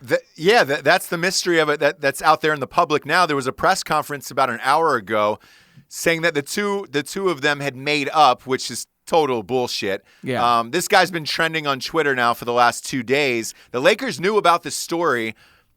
That's the mystery of it. That's out there in the public now. There was a press conference about an hour ago saying that the two of them had made up, which is total bullshit. Yeah. This guy's been trending on Twitter now for the last 2 days. The Lakers knew about this story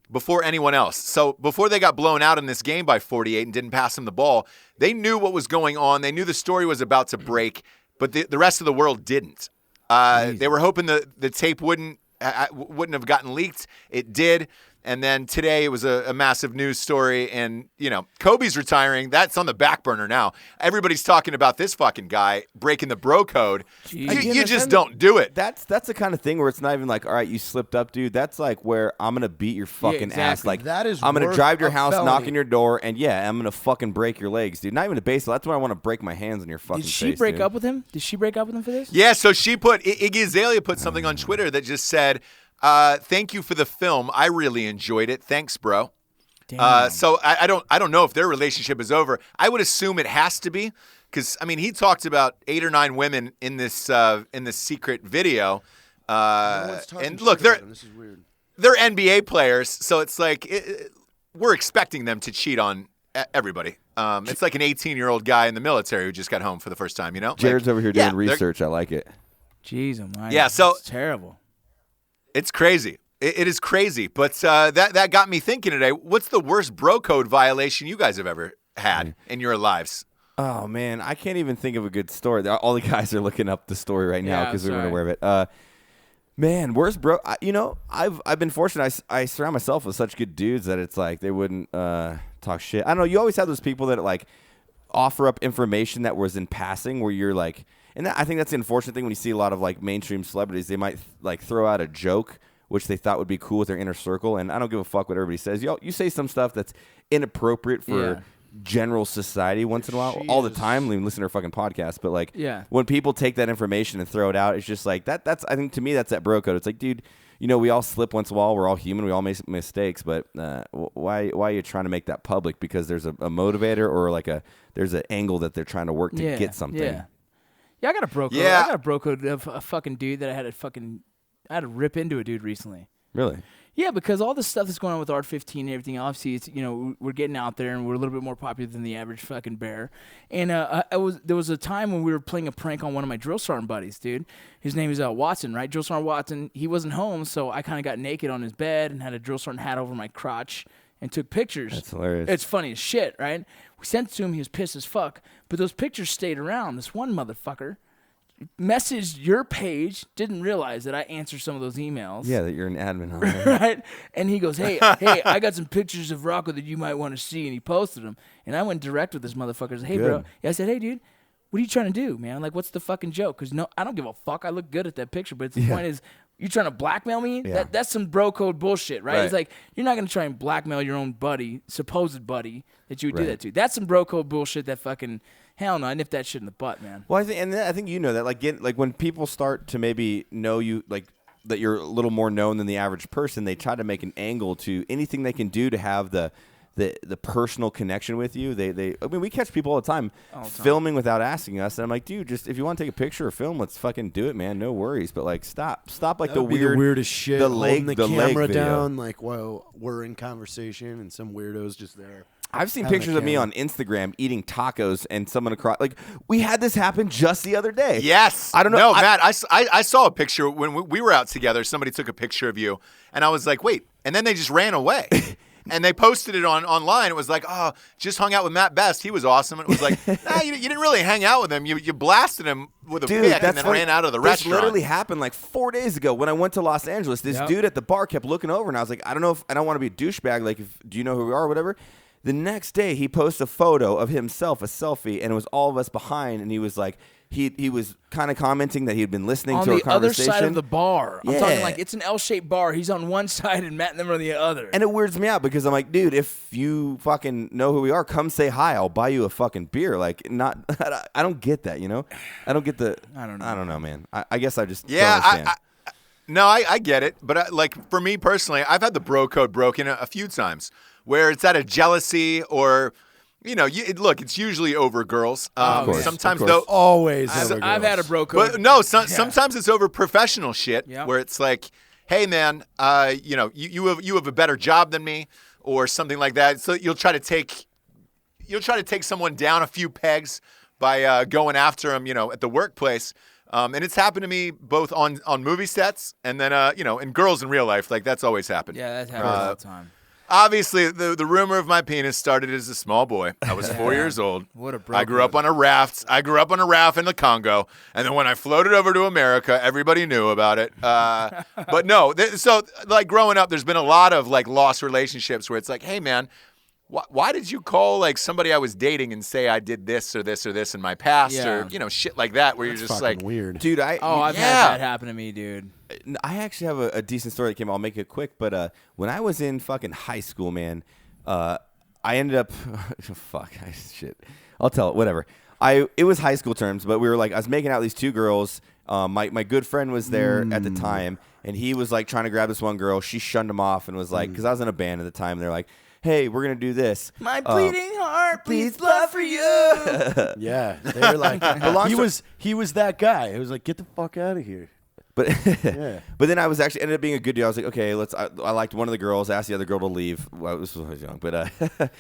before anyone else. So before they got blown out in this game by 48 and didn't pass him the ball, they knew what was going on. They knew the story was about to break, but the rest of the world didn't. They were hoping the tape wouldn't have gotten leaked. It did. And then today it was a massive news story. And, you know, Kobe's retiring. That's on the back burner now. Everybody's talking about this fucking guy breaking the BroCode. You just don't do it. That's the kind of thing where it's not even like, all right, you slipped up, dude. That's like where I'm gonna beat your fucking ass. exactly. Like That is I'm gonna worth drive to your a house, felony. knock on your door, and yeah, I'm gonna fucking break your legs, dude. Not even a baseball. That's when I want to break my hands on your fucking Did she face, break dude. up with him? Did she break up with him for this? Yeah, so she put Iggy Azalea put something on Twitter that just said, "Thank you for the film. I really enjoyed it. Thanks, bro." Damn. So I don't know if their relationship is over. I would assume it has to be, because I mean he talked about 8 or 9 women in this secret video. And look, This is weird. they're NBA players, so it's like we're expecting them to cheat on everybody. It's like an 18-year-old guy in the military who just got home for the first time. You know, Jared's Like, over here yeah, doing research. I like it. Jeez, oh my. Yeah, so- it's terrible. It's crazy. It is crazy. But that got me thinking today. What's the worst BroCode violation you guys have ever had in your lives? Oh man, I can't even think of a good story. All the guys are looking up the story right now Yeah, because we weren't sorry. aware of it. Man, worst bro. I've been fortunate. I surround myself with such good dudes that it's like they wouldn't talk shit. I don't know. You always have those people that like offer up information that was in passing, where you're like, and I think that's the unfortunate thing when you see a lot of like mainstream celebrities. They might like throw out a joke which they thought would be cool with their inner circle, and I don't give a fuck what everybody says. You say some stuff that's inappropriate for general society once in a while. All the time, we listen to our fucking podcast. But like, Yeah. when people take that information and throw it out, it's just like that's. I think to me, that's that bro code. It's like, dude, we all slip once in a while. We're all human. We all make mistakes. But why are you trying to make that public? Because there's a motivator or like there's an angle that they're trying to work to get something. Yeah, I got a bro code. Yeah. I got a bro code of a fucking dude that I had to rip into a dude recently. Really? Yeah, because all the stuff that's going on with Art15 and everything, obviously, it's we're getting out there and we're a little bit more popular than the average fucking bear. And there was a time when we were playing a prank on one of my drill sergeant buddies, dude. His name is Watson, right? Drill sergeant Watson. He wasn't home, so I kind of got naked on his bed and had a drill sergeant hat over my crotch and took pictures. That's hilarious. It's funny as shit, right? We sent it to him. He was pissed as fuck. But those pictures stayed around. This one motherfucker messaged your page, didn't realize that I answered some of those emails. Yeah, that you're an admin on there. Right? And he goes, hey, I got some pictures of Rocco that you might want to see. And he posted them. And I went direct with this motherfucker. I said, hey, bro. Yeah, I said, hey, dude, what are you trying to do, man? Like, what's the fucking joke? Because, no, I don't give a fuck. I look good at that picture. But the point is, you trying to blackmail me? Yeah. That's some bro code bullshit, right? Right. It's like, you're not going to try and blackmail your own buddy, supposed buddy, that you would do Right. that to. That's some bro code bullshit that fucking, hell no, I nipped that shit in the butt, man. Well, I think you know that. Like when people start to maybe know you, like that you're a little more known than the average person, they try to make an angle to anything they can do to have the personal connection with you. I mean, we catch people all the time filming without asking us, and I'm like, dude, just if you want to take a picture or film, let's fucking do it, man. No worries. But like, stop like That would be the weirdest shit. the Holding leg, the the camera leg video. down, like while we're in conversation, and some weirdo's just there. I've seen having a pictures of me camera. on Instagram eating tacos and someone across. Like, we had this happen just the other day. Yes. I don't know. No, Matt, I saw a picture when we were out together. Somebody took a picture of you, and I was like, wait. And then they just ran away. And they posted it online. It was like, oh, just hung out with Matt Best. He was awesome. And it was like, nah, you didn't really hang out with him. You blasted him with a pic and then funny. ran out of the This restaurant. literally happened like 4 days ago when I went to Los Angeles. This dude at the bar kept looking over, and I was like, I don't want to be a douchebag. Like, do you know who we are or whatever? The next day, he posted a photo of himself, a selfie, and it was all of us behind, and he was like, he was kind of commenting that he had been listening On to our the other conversation. side of the bar. I'm Yeah. talking like it's an L-shaped bar. He's on one side and Matt and them are on the other. And it weirds me out because I'm like, dude, if you fucking know who we are, come say hi. I'll buy you a fucking beer. Like, I don't get that, you know? I don't get the. I don't know. I don't know, man. I guess I just don't Yeah, understand. I get it. But like for me personally, I've had the bro code broken a few times where it's out of jealousy or, look, it's usually over girls. course, Sometimes of course. though, Always. I've had a bro code. but no, sometimes it's over professional shit Yeah. where it's like, hey man, you have a better job than me or something like that. So you'll try to take someone down a few pegs by going after them, at the workplace. And it's happened to me both on movie sets and then, and girls in real life. Like that's always happened. Yeah, that happens all the time. Obviously, the rumor of my penis started as a small boy. I was 4 years old. What a bro I grew up on a raft. I grew up on a raft in the Congo, and then when I floated over to America, everybody knew about it. But no, so like growing up, there's been a lot of like lost relationships where it's like, hey man, why did you call like somebody I was dating and say I did this or this or this in my past or shit like that? Where you're just like, weird. Dude, I've had that happen to me, dude. I actually have a decent story that came. I'll make it quick. But when I was in fucking high school, man, I ended up shit. I'll tell it. Whatever. It was high school terms, but we were like, I was making out with these two girls. My good friend was there at the time, and he was like trying to grab this one girl. She shunned him off and was like, because I was in a band at the time. And they're like, hey, we're gonna do this. My bleeding heart bleeds blood for you. Yeah, they were like, he was that guy. It was like, get the fuck out of here. But Yeah. but then I was actually ended up being a good deal. I was like, okay, I liked one of the girls, asked the other girl to leave. Well, this was when I was young, but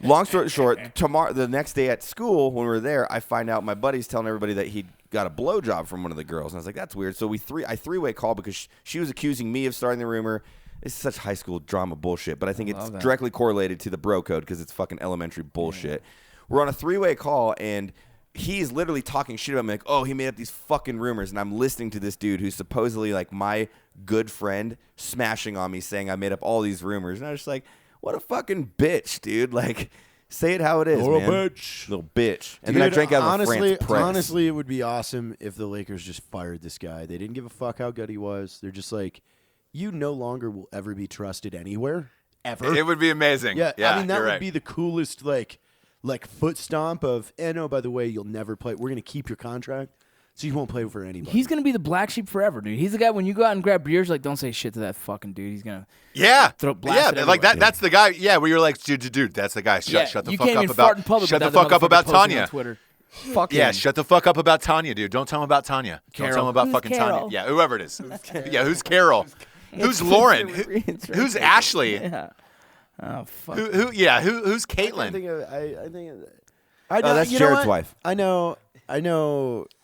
long story short, the next day at school when we were there, I find out my buddy's telling everybody that he got a blowjob from one of the girls, and I was like, that's weird. So I three-way call because she was accusing me of starting the rumor. It's such high school drama bullshit, but I think it's directly correlated to the bro code because it's fucking elementary bullshit. Yeah. We're on a three-way call, and he's literally talking shit about me, like, oh, he made up these fucking rumors, and I'm listening to this dude who's supposedly like my good friend smashing on me, saying I made up all these rumors, and I was just like, what a fucking bitch, dude! Like, say it how it is, Little man. bitch. Little bitch. And Dude, then I drank out of honestly, a France press. honestly, it would be awesome if the Lakers just fired this guy. They didn't give a fuck how good he was. They're just like, you no longer will ever be trusted anywhere, ever. it would be amazing. Yeah, I mean, that you're would right. be the coolest, like, like foot stomp of, no, by the way, you'll never play. We're gonna keep your contract, so you won't play for anybody. He's gonna be the black sheep forever, dude. He's the guy when you go out and grab beers, like don't say shit to that fucking dude. He's gonna blast it like that. everywhere. That's the guy. Yeah, where you're like, dude, that's the guy. Shut the you fuck can't up even about. fart in public Shut the without fuck up motherfucker about posting on Tanya. Twitter. Fuck Yeah, him. shut the fuck up about Tanya, dude. Don't tell him about Tanya. Don't Carol. tell him about Who's fucking Carol? Tanya. Yeah, whoever it is. Yeah, who's Carol? Who's Lauren? Who's Ashley? Yeah. Oh fuck. Who's I Caitlin? think that's Jared's wife. I know.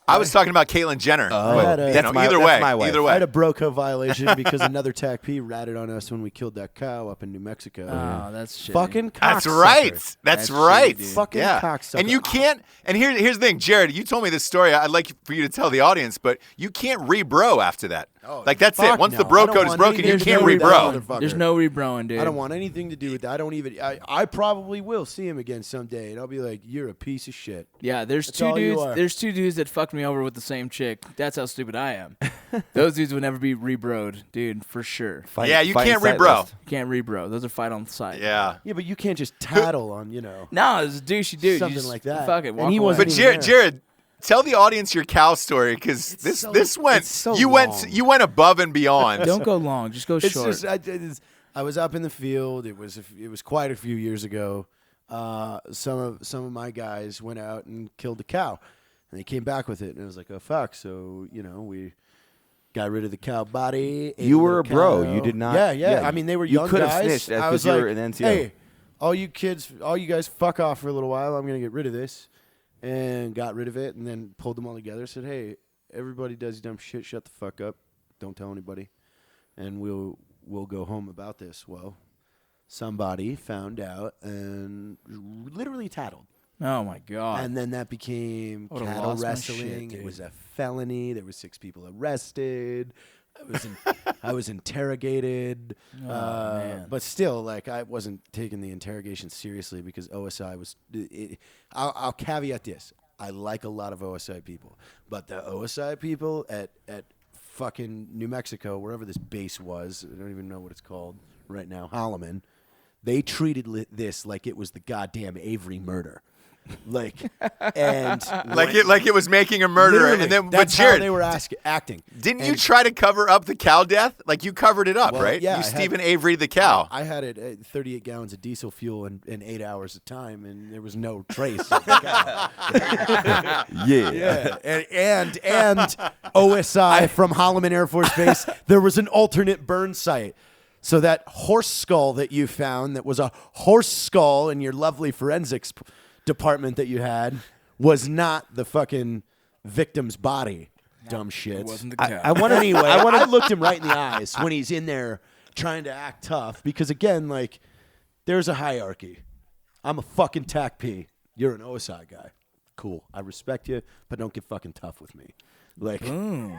I was talking about Caitlyn Jenner. I had a- That's my- either that's way, my wife. either I way. had a BroCode violation because another TACP ratted on us when we killed that cow up in New Mexico. Oh, that's shit. Fucking cocksucker. That's right. That's right. shitty, dude. Fucking yeah. cocksucker. And you can't. And here's the thing, Jared. You told me this story. I'd like for you to tell the audience, but you can't re-bro after that. Like that's it. fuck Once no. the I bro don't code is want broken, you anything can't to do with that re-bro. motherfucker. There's no rebroing, dude. I don't want anything to do with that. I don't even. I probably will see him again someday, and I'll be like, "You're a piece of shit." Yeah, there's That's two all you dudes. are. There's two dudes that fucked me over with the same chick. That's how stupid I am. Those dudes would never be rebroed, dude, for sure. Yeah, you Fight can't inside re-bro. list. You can't rebro. Those are fight on the site. Yeah. Yeah, but you can't just tattle on, No, it's a douchey dude. Something You just like that. Fuck it. And Walk he away. wasn't But even Jared, tell the audience your cow story because so- this went. it's so you long. went above and beyond. Don't go long. Just go It's short. just I was up in the field. It was quite a few years ago. Some of my guys went out and killed a cow, and they came back with it, and it was like, oh fuck. So we got rid of the cow body. ate You were the a bro. cow. You did not- Yeah. yeah, I mean, they were you young could have guys. snitched I because was you like, were an NCO. hey, all you guys, fuck off for a little while. I'm gonna get rid of this, and got rid of it, and then pulled them all together. Said, hey, everybody does dumb shit. Shut the fuck up. Don't tell anybody, and we'll go home about this. Well, somebody found out and literally tattled. oh my god. And then that became I would've cattle lost my wrestling. shit, It dude. was a felony. There were 6 people arrested. I was interrogated. man. But still, like, I wasn't taking the interrogation seriously because OSI was. I'll caveat this. I like a lot of OSI people, but the OSI people at fucking New Mexico, wherever this base was, I don't even know what it's called right now, Holloman, they treated this like it was the goddamn Avery murder. Like Like it was making a murderer, literally, and then but that's how Jared, they were acting. didn't you And try to cover up the cow death? Like you covered it up, Well, right? yeah, I you had- Stephen Avery the cow. I had it at 38 gallons of diesel fuel in 8 hours of time, and there was no trace of the cow. Yeah. and OSI from Holloman Air Force Base, there was an alternate burn site. So that horse skull that you found, that was a horse skull in your lovely forensics department that you had, was not the fucking victim's body. Dumb shit. It wasn't the cow. I want to. Anyway, I looked him right in the eyes when he's in there trying to act tough because, again, like, there's a hierarchy. I'm a fucking TACP. You're an OSI guy. Cool. I respect you, but don't get fucking tough with me. Like, and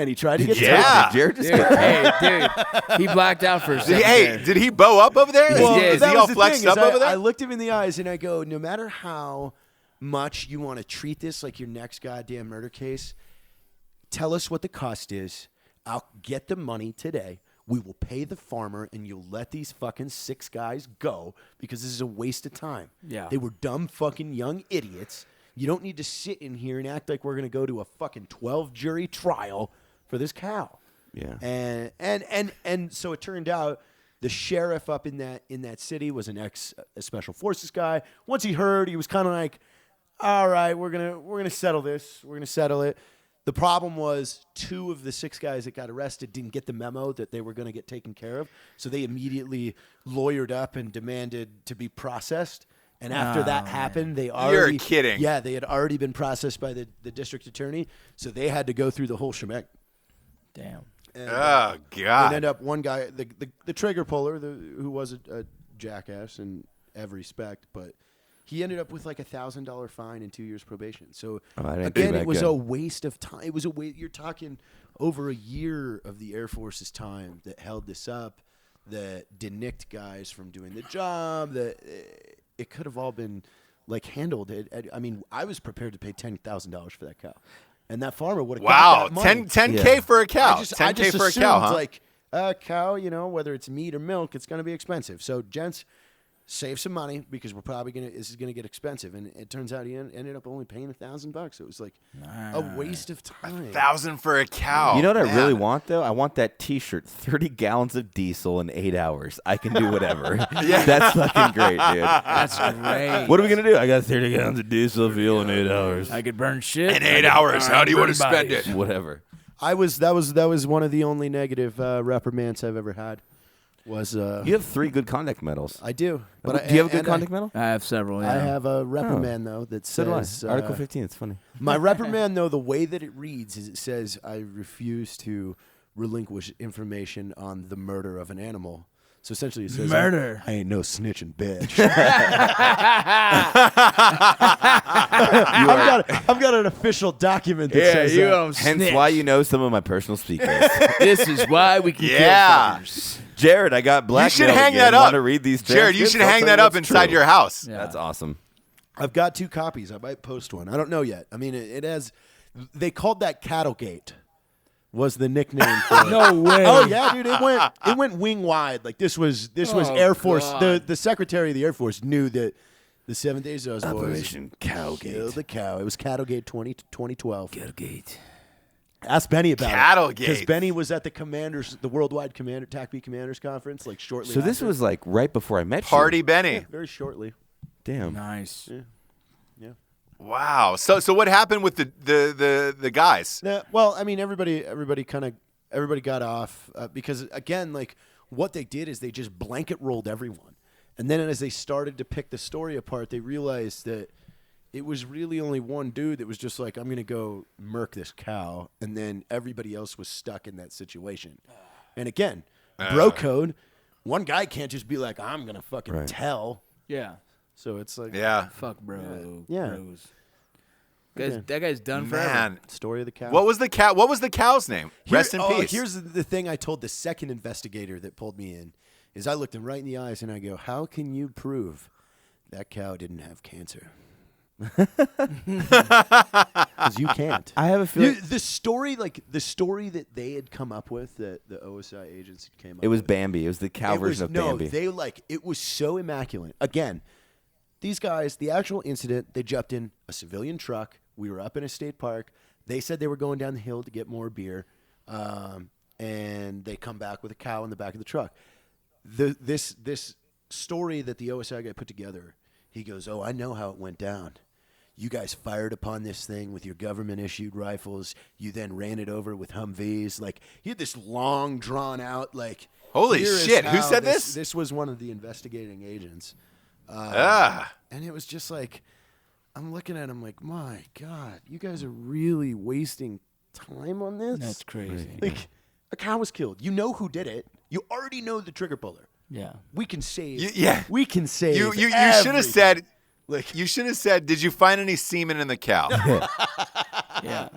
he tried to get Yeah. tough. Jared just Dude, hey, dude. He blacked out for a second. there. Did he bow up over there? Well, is that he was all the flexed thing, up is over there? I looked him in the eyes and I go, no matter how much you want to treat this like your next goddamn murder case, tell us what the cost is. I'll get the money today. We will pay the farmer, and you'll let these fucking 6 guys go because this is a waste of time. Yeah. They were dumb fucking young idiots. You don't need to sit in here and act like we're going to go to a fucking 12-jury trial for this cow. Yeah. And so it turned out the sheriff up in that city was an ex special forces guy. Once he heard, he was kind of like, "All right, we're gonna settle this. We're gonna settle it." The problem was 2 of the 6 guys that got arrested didn't get the memo that they were going to get taken care of, so they immediately lawyered up and demanded to be processed. And after that happened, they already kidding. Yeah, they had already been processed by the district attorney, so they had to go through the whole shebang. Damn. And, Oh and God! end up one guy, the trigger puller, who was a jackass in every respect, but he ended up with like $1,000 fine and 2 years probation. So I didn't do again, that it was good. a waste of time. It was a waste. You're talking over a year of the Air Force's time that held this up, that denicked guys from doing the job. That it could have all been like handled. I mean, I was prepared to pay $10,000 for that cow, and that farmer would have Wow, got that money. 10K Yeah. for a cow. I 10K just for a cow, assumed, huh? like a cow, whether it's meat or milk, it's going to be expensive. So, gents, save some money because we're probably this is gonna get expensive. And it turns out he ended up only paying $1,000. So it was like a waste of time. 1,000 for a cow. You know what I Man. really want though? I want that T-shirt. 30 gallons of diesel in 8 hours. I can do whatever. That's fucking great, dude. That's great. What are we gonna do? I got 30 gallons of diesel fuel in 8 hours. I could burn shit. In 8 hours, how do you want to spend it? Whatever. That was one of the only negative reprimands I've ever had. Was You have 3 good conduct medals. I do. Do you have a good conduct medal? I have several. Yeah. I have a reprimand though that So do I. says Article 15. It's funny. my reprimand though, the way that it reads is it says I refuse to relinquish information on the murder of an animal. So essentially it says Murder. I ain't no snitching bitch. I've got an official document that says you that. don't Hence snitch. why you know some of my personal secrets. This is why we can Yeah. kill fuckers. Jared, I got You blackmailed should hang again. that up. Want to read these Jared, you transcripts? should I'll hang tell that you up what's inside true. your house. Yeah. That's awesome. I've got 2 copies. I might post one. I don't know yet. I mean, it has. They called that Cattlegate. Was the nickname for it. No way. Oh yeah, dude! It went wing wide. Like this was Oh, Air Force. God. The Secretary of the Air Force knew that the 7 Days Us boys Operation killed Cowgate. the cow. It was Cattlegate 2012. Cowgate. Ask Benny about Cattlegate. it because Benny was at the Worldwide TACP Commanders Conference like shortly. So this after. was like right before I met Party you. Benny. very shortly. Damn. Nice. Yeah. Wow. So what happened with the guys? Yeah, well, I mean, everybody got off because again, like what they did is they just blanket rolled everyone, and then as they started to pick the story apart, they realized that it was really only one dude that was just like, I'm gonna go murk this cow, and then everybody else was stuck in that situation. And again, BroCode, one guy can't just be like, I'm gonna fucking Right. tell. Yeah. So it's like, Yeah. Fuck, bro. Yeah. Bros. Okay. That guy's done forever. Man. story of the cow. What was the cow's name? Rest in peace. Here's the thing I told the second investigator that pulled me in is I looked him right in the eyes and I go, how can you prove that cow didn't have cancer? Because you can't. I have a feeling The story that they had come up with, that the OSI agents came up with. it was Bambi. It was the cow version of Bambi. It was so immaculate. Again, these guys, the actual incident, they jumped in a civilian truck. We were up in a state park. They said they were going down the hill to get more beer, and they come back with a cow in the back of the truck. This story that the OSI guy put together, he goes, "Oh, I know how it went down. You guys fired upon this thing with your government-issued rifles. You then ran it over with Humvees. Like, he had this long, drawn-out, like... Holy here is shit, who how said this? This was one of the investigating agents. And it was just like, I'm looking at him like, my God, you guys are really wasting time on this? That's crazy. Like, a cow was killed. You know who did it. You already know the trigger puller. Yeah. We can save. Yeah. We can save. You should have everything. said. Like, You should have said, "Did you find any semen in the cow?" Yeah.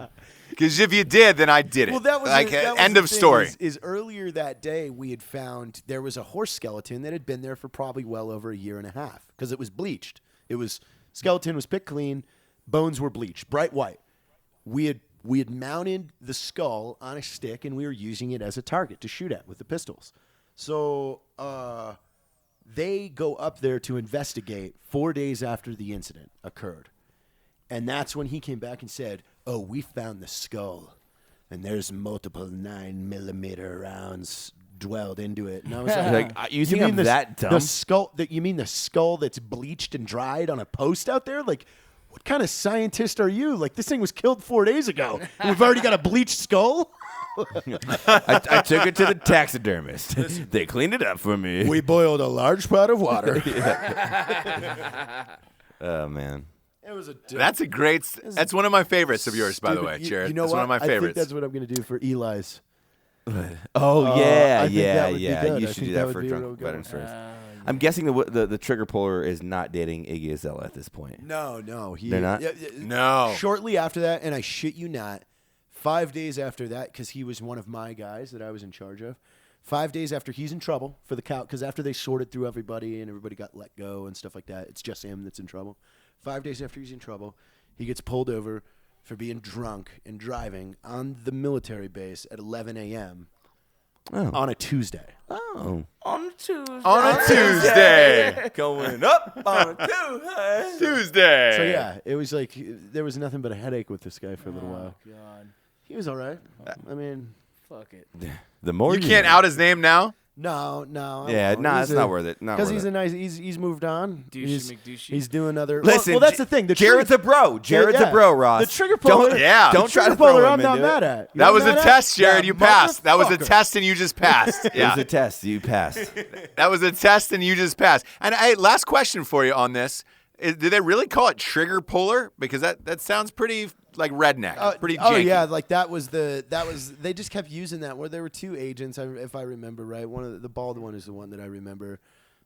Because if you did, then I did it. well, that was like that was end the of thing story. Is earlier that day we had found there was a horse skeleton that had been there for probably well over a year and a half because it was bleached. Skeleton was picked clean, bones were bleached, bright white. We had mounted the skull on a stick and we were using it as a target to shoot at with the pistols. So they go up there to investigate 4 days after the incident occurred. And that's when he came back and said, "Oh, we found the skull, and there's multiple 9mm rounds dwelled into it." And I was like, you think I'm that dumb? The skull? You mean the skull that's bleached and dried on a post out there? Like, what kind of scientist are you? Like, this thing was killed 4 days ago. And we've already got a bleached skull. I took it to the taxidermist. They cleaned it up for me. We boiled a large pot of water. Oh man. It was a. That's a great. That's one of my favorites of yours, by the way, Jared. You know that's what? one of my I think favorites. that's what I'm going to do for Eli's. Oh yeah, I think yeah, that would be yeah. good. You I should think do that that would for be a real drunk good veteran one. stories. I'm guessing the trigger puller is not dating Iggy Azalea at this point. No. They're not? No. Shortly after that, and I shit you not, 5 days after that, because he was one of my guys that I was in charge of, 5 days after he's in trouble for the cow, because after they sorted through everybody and everybody got let go and stuff like that, it's just him that's in trouble. 5 days after he's in trouble, he gets pulled over for being drunk and driving on the military base at 11 a.m. on a Tuesday. Oh. On a Tuesday. On a Tuesday. Going up on a Tuesday. Tuesday. So yeah, it was like there was nothing but a headache with this guy for a little while. God. He was all right. I mean, Fuck it. The more You can't out his name now? no. I Yeah, won't. no, He's it's a- not worth it. Not Because worth he's it. a nice. He's moved on. Douchey McDouchey. He's doing other. Listen, well, that's the thing. The Jared's a bro. Jared's a bro, Ross. The trigger puller. Don't the try trigger to throw puller. him I'm not into mad it. at. You That know was mad a at? test, Jared. Yeah, You passed. That was a motherfucker. test, and you just passed. It Yeah. was a test. You passed. That was a test, and you just passed. And last question for you on this: did they really call it trigger puller? Because that sounds pretty like redneck, pretty janky. Oh yeah, like that was they just kept using that. Where there were two agents, if I remember right. One of the bald one is the one that I remember.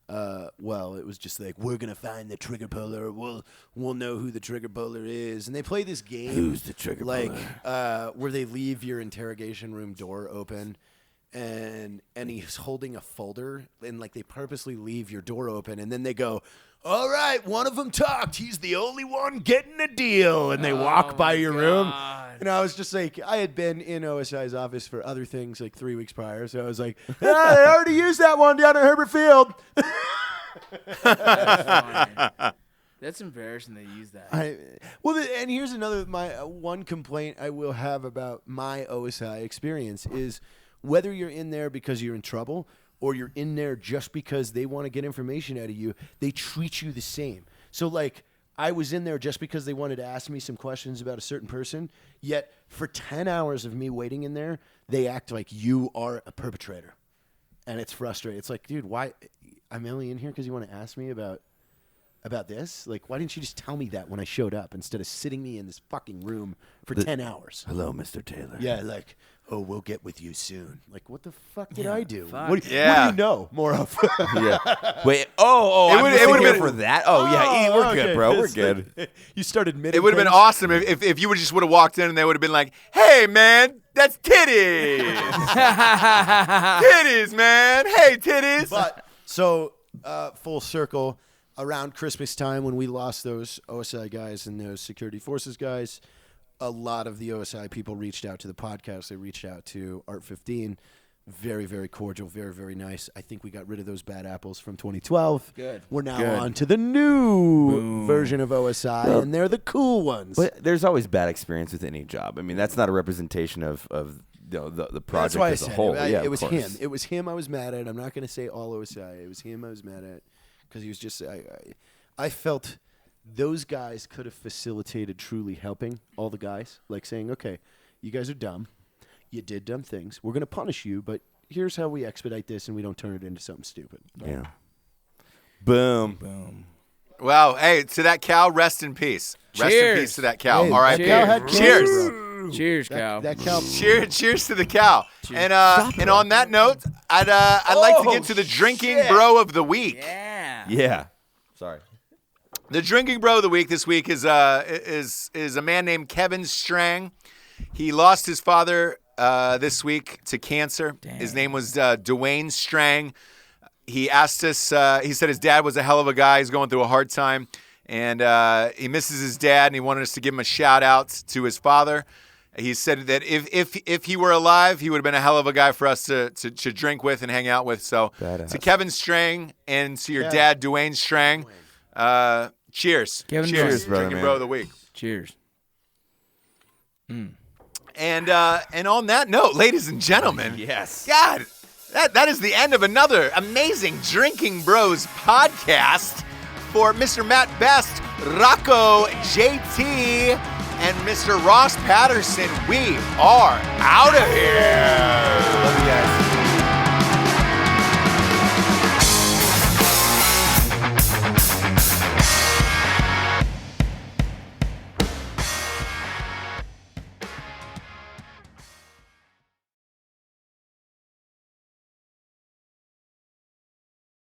Well, it was just like, we're gonna find the trigger puller. We'll know who the trigger puller is. And they play this game. Who's the trigger puller? Where they leave your interrogation room door open, and he's holding a folder, and like they purposely leave your door open, and then they go, all right, one of them talked. He's the only one getting a deal. And they walk by your room. And I was just like, I had been in OSI's office for other things like 3 weeks prior. So I was like, they already used that one down at Herbert Field. That's embarrassing they use that. And here's another, my one complaint I will have about my OSI experience is whether you're in there because you're in trouble or you're in there just because they want to get information out of you, they treat you the same. So, like, I was in there just because they wanted to ask me some questions about a certain person, yet for 10 hours of me waiting in there, they act like you are a perpetrator. And it's frustrating. It's like, dude, why? I'm only in here because you want to ask me about this? Like, why didn't you just tell me that when I showed up instead of sitting me in this fucking room for 10 hours? Hello, Mr. Taylor. Yeah, like, oh, we'll get with you soon. Like, what the fuck did I do? fuck. What do you know more of? Yeah. Wait. Oh. It would've been been- for that. Oh, yeah. We're good, bro. We're It's good. like, you started admitting It would have been things. awesome if you just would have walked in and they would have been like, "Hey, man, that's titties, titties, man. Hey, titties." But so full circle around Christmas time when we lost those OSI guys and those security forces guys, a lot of the OSI people reached out to the podcast. They reached out to Art 15. Very, very cordial. Very, very nice. I think we got rid of those bad apples from 2012. Good. We're now Good. on to the new version of OSI, and they're the cool ones. But there's always bad experience with any job. I mean, that's not a representation of the project That's why I as a said whole. it. Yeah, It of was course. him. It was him I was mad at. I'm not going to say all OSI. It was him I was mad at because he was just. I felt those guys could have facilitated truly helping all the guys, like saying, "Okay, you guys are dumb. You did dumb things. We're going to punish you, but here's how we expedite this, and we don't turn it into something stupid." Yeah. Boom. Wow. Hey, to that cow, rest in peace. Rest in Cheers. peace to that cow. Hey, All right. that cow had Cheers. cancer, bro. Cheers, cow. That cow. Cheers to the cow. And on that note, I'd like to get to the drinking bro of the week. Yeah. Yeah. Sorry. The drinking bro of the week this week is a man named Kevin Strang. He lost his father this week to cancer. Damn. His name was Dwayne Strang. He asked us. He said his dad was a hell of a guy. He's going through a hard time, and he misses his dad. And he wanted us to give him a shout out to his father. He said that if he were alive, he would have been a hell of a guy for us to drink with and hang out with. So Badass. to Kevin Strang and to your Yeah. dad, Dwayne Strang, cheers. Kevin Cheers, Strang. brother, drinking man. bro of the week. Cheers. And on that note, ladies and gentlemen, Yes. God, that is the end of another amazing Drinking Bros podcast for Mr. Matt Best, Rocco, JT, and Mr. Ross Patterson. We are out of here. Love you guys.